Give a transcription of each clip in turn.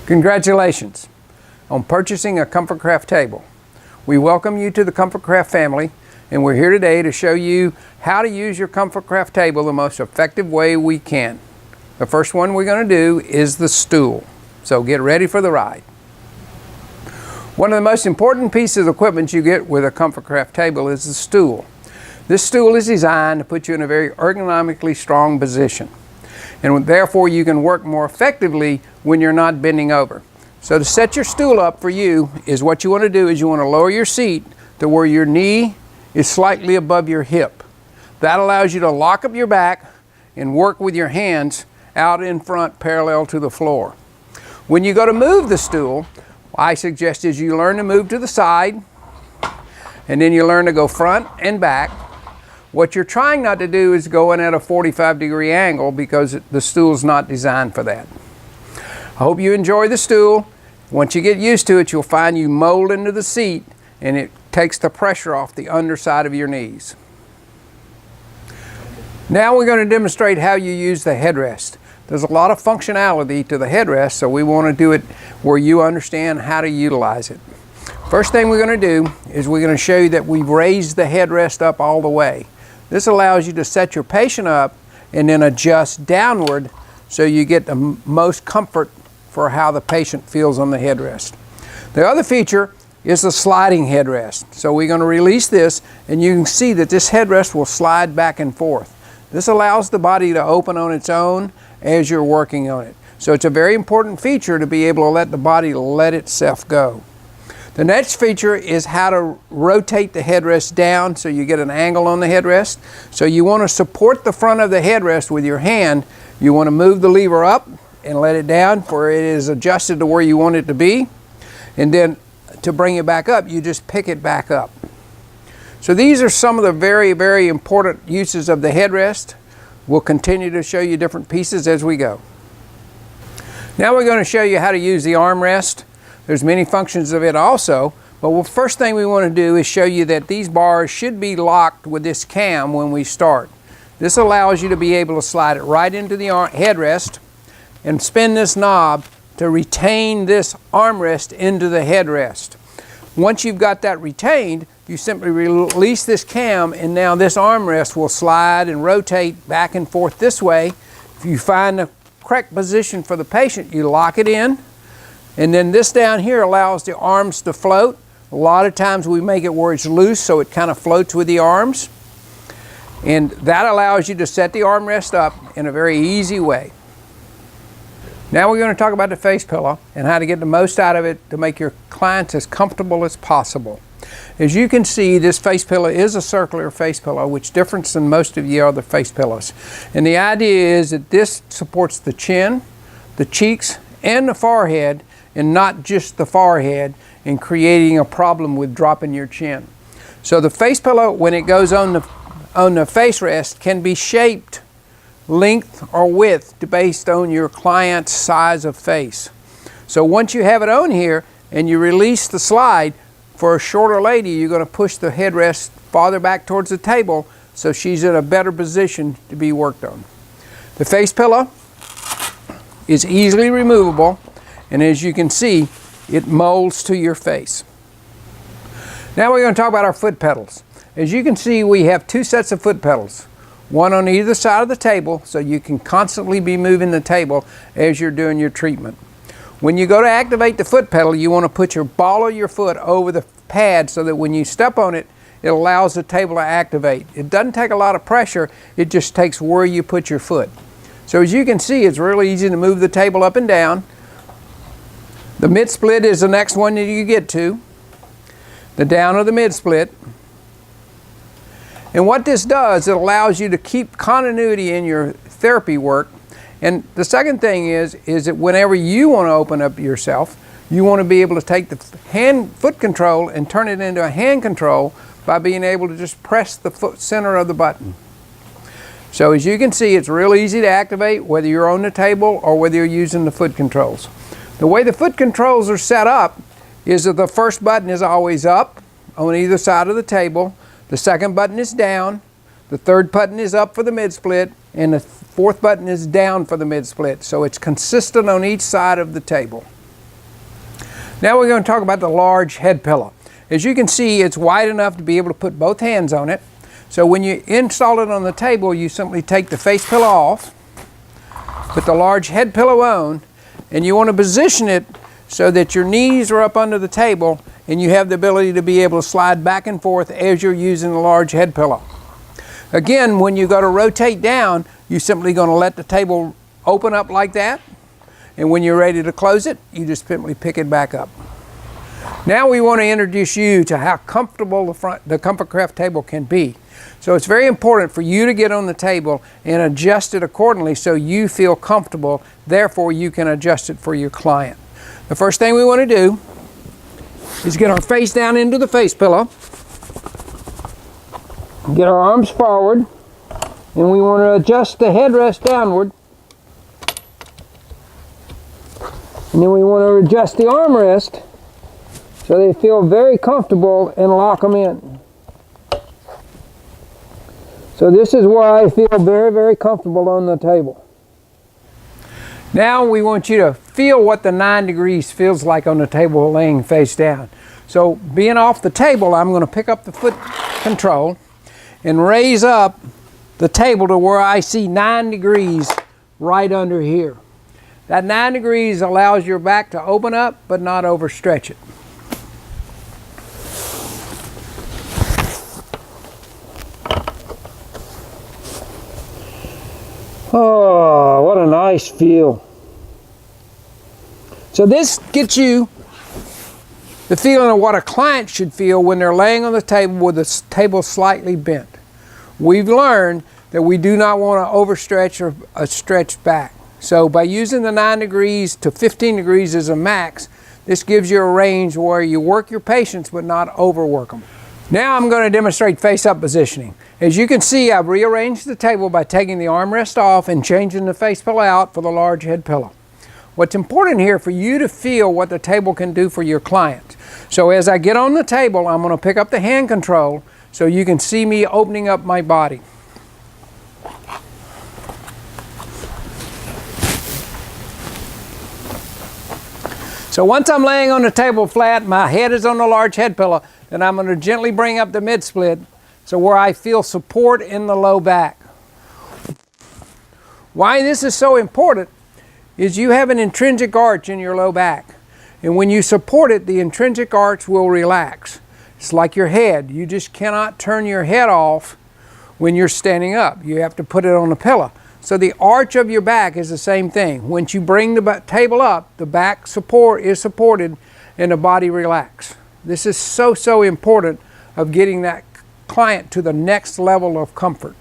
Congratulations on purchasing a ComfortCraft table. We welcome you to the ComfortCraft family, and we're here today to show you how to use your ComfortCraft table the most effective way we can. The first one we're going to do is the stool. So get ready for the ride. One of the most important pieces of equipment you get with a ComfortCraft table is the stool. This stool is designed to put you in a very ergonomically strong position, and therefore you can work more effectively when you're not bending over. So to set your stool up for you is what you want to do is you want to lower your seat to where your knee is slightly above your hip. That allows you to lock up your back and work with your hands out in front parallel to the floor. When you go to move the stool, I suggest is you learn to move to the side, and then you learn to go front and back. What you're trying not to do is go in at a 45-degree angle because the stool's not designed for that. I hope you enjoy the stool. Once you get used to it, you'll find you mold into the seat and it takes the pressure off the underside of your knees. Now we're going to demonstrate how you use the headrest. There's a lot of functionality to the headrest, so we want to do it where you understand how to utilize it. First thing we're going to do is we're going to show you that we've raised the headrest up all the way. This allows you to set your patient up and then adjust downward so you get the most comfort for how the patient feels on the headrest. The other feature is the sliding headrest. So we're going to release this, and you can see that this headrest will slide back and forth. This allows the body to open on its own as you're working on it. So it's a very important feature to be able to let the body let itself go. The next feature is how to rotate the headrest down so you get an angle on the headrest. So you want to support the front of the headrest with your hand. You want to move the lever up and let it down for it is adjusted to where you want it to be. And then to bring it back up, you just pick it back up. So these are some of the very, very important uses of the headrest. We'll continue to show you different pieces as we go. Now we're going to show you how to use the armrest. There's many functions of it also, but the first thing we want to do is show you that these bars should be locked with this cam when we start. This allows you to be able to slide it right into the headrest and spin this knob to retain this armrest into the headrest. Once you've got that retained, you simply release this cam, and now this armrest will slide and rotate back and forth this way. If you find the correct position for the patient, you lock it in. And then this down here allows the arms to float. A lot of times we make it where it's loose so it kind of floats with the arms. And that allows you to set the armrest up in a very easy way. Now we're going to talk about the face pillow and how to get the most out of it to make your clients as comfortable as possible. As you can see, this face pillow is a circular face pillow, which differs than most of the other face pillows. And the idea is that this supports the chin, the cheeks, and the forehead, and not just the forehead, in creating a problem with dropping your chin. So the face pillow, when it goes on the face rest, can be shaped length or width based on your client's size of face. So once you have it on here and you release the slide, for a shorter lady, you're going to push the headrest farther back towards the table so she's in a better position to be worked on. The face pillow is easily removable, and as you can see, it molds to your face. Now we're going to talk about our foot pedals. As you can see, we have two sets of foot pedals, one on either side of the table, so you can constantly be moving the table as you're doing your treatment. When you go to activate the foot pedal, you want to put your ball of your foot over the pad so that when you step on it, it allows the table to activate. It doesn't take a lot of pressure, it just takes where you put your foot. So as you can see, it's really easy to move the table up and down. The mid split is the next one that you get to. The down of the mid split. And what this does, it allows you to keep continuity in your therapy work. And the second thing is that whenever you want to open up yourself, you want to be able to take the foot control and turn it into a hand control by being able to just press the foot center of the button. So as you can see, it's real easy to activate whether you're on the table or whether you're using the foot controls. The way the foot controls are set up is that the first button is always up on either side of the table. The second button is down. The third button is up for the mid split, and the fourth button is down for the mid split. So it's consistent on each side of the table. Now we're going to talk about the large head pillow. As you can see, it's wide enough to be able to put both hands on it. So when you install it on the table, you simply take the face pillow off, put the large head pillow on, and you want to position it so that your knees are up under the table and you have the ability to be able to slide back and forth as you're using the large head pillow. Again, when you go to rotate down, you're simply going to let the table open up like that. And when you're ready to close it, you just simply pick it back up. Now we want to introduce you to how comfortable the Comfortcraft table can be. So it's very important for you to get on the table and adjust it accordingly so you feel comfortable, therefore you can adjust it for your client. The first thing we want to do is get our face down into the face pillow, get our arms forward, and we want to adjust the headrest downward. And then we want to adjust the armrest so they feel very comfortable and lock them in. So this is where I feel very, very comfortable on the table. Now we want you to feel what the 9 degrees feels like on the table laying face down. So being off the table, I'm going to pick up the foot control and raise up the table to where I see 9 degrees right under here. That 9 degrees allows your back to open up but not overstretch it. Oh, what a nice feel. So this gets you the feeling of what a client should feel when they're laying on the table with the table slightly bent. We've learned that we do not want to overstretch or stretch back. So by using the 9 degrees to 15 degrees as a max, this gives you a range where you work your patients but not overwork them. Now I'm going to demonstrate face-up positioning. As you can see, I've rearranged the table by taking the armrest off and changing the face pillow out for the large head pillow. What's important here for you to feel what the table can do for your client. So as I get on the table, I'm going to pick up the hand control so you can see me opening up my body. So once I'm laying on the table flat, my head is on the large head pillow, then I'm going to gently bring up the mid-split so where I feel support in the low back. Why this is so important is you have an intrinsic arch in your low back. And when you support it, the intrinsic arch will relax. It's like your head. You just cannot turn your head off when you're standing up. You have to put it on the pillow. So the arch of your back is the same thing. Once you bring the table up, the back support is supported and the body relaxes. This is so important of getting that client to the next level of comfort.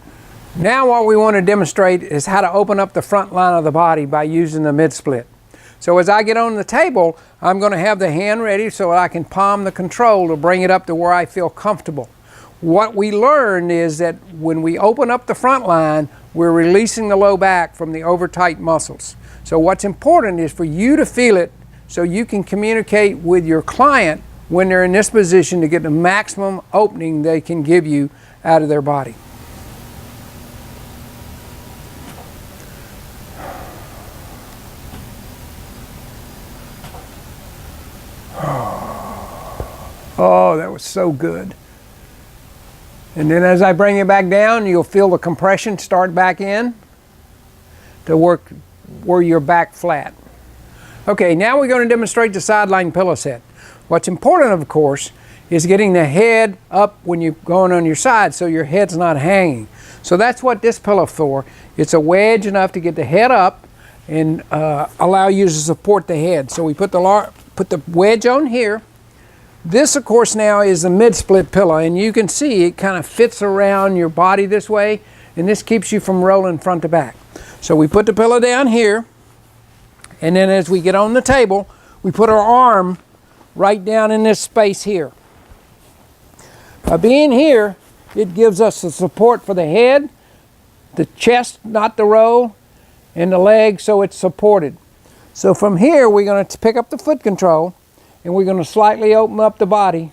Now what we want to demonstrate is how to open up the front line of the body by using the mid-split. So as I get on the table, I'm going to have the hand ready so that I can palm the control to bring it up to where I feel comfortable. What we learned is that when we open up the front line, we're releasing the low back from the over-tight muscles. So what's important is for you to feel it so you can communicate with your client when they're in this position to get the maximum opening they can give you out of their body. Oh, that was so good. And then as I bring it back down, you'll feel the compression start back in to work where you're back flat. Okay, now we're going to demonstrate the sideline pillow set. What's important, of course, is getting the head up when you're going on your side so your head's not hanging. So that's what this pillow's for. It's a wedge enough to get the head up and allow you to support the head. So we put the wedge on here. This, of course, now is the mid-split pillow, and you can see it kind of fits around your body this way, and this keeps you from rolling front to back. So we put the pillow down here, and then as we get on the table, we put our arm right down in this space here. By being here, it gives us the support for the head, the chest not to roll, and the leg so it's supported. So from here, we're going to pick up the foot control, and we're going to slightly open up the body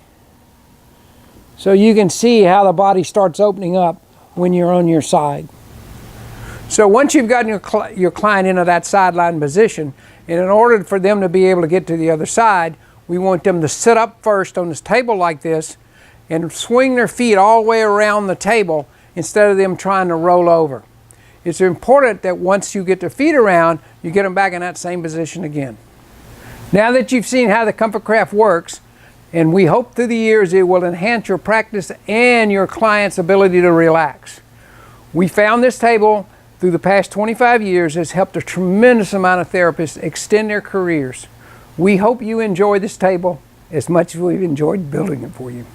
so you can see how the body starts opening up when you're on your side. So once you've gotten your client into that sideline position, and in order for them to be able to get to the other side, we want them to sit up first on this table like this and swing their feet all the way around the table instead of them trying to roll over. It's important that once you get their feet around, you get them back in that same position again. Now that you've seen how the Comfort Craft works, and we hope through the years it will enhance your practice and your client's ability to relax. We found this table through the past 25 years has helped a tremendous amount of therapists extend their careers. We hope you enjoy this table as much as we've enjoyed building it for you.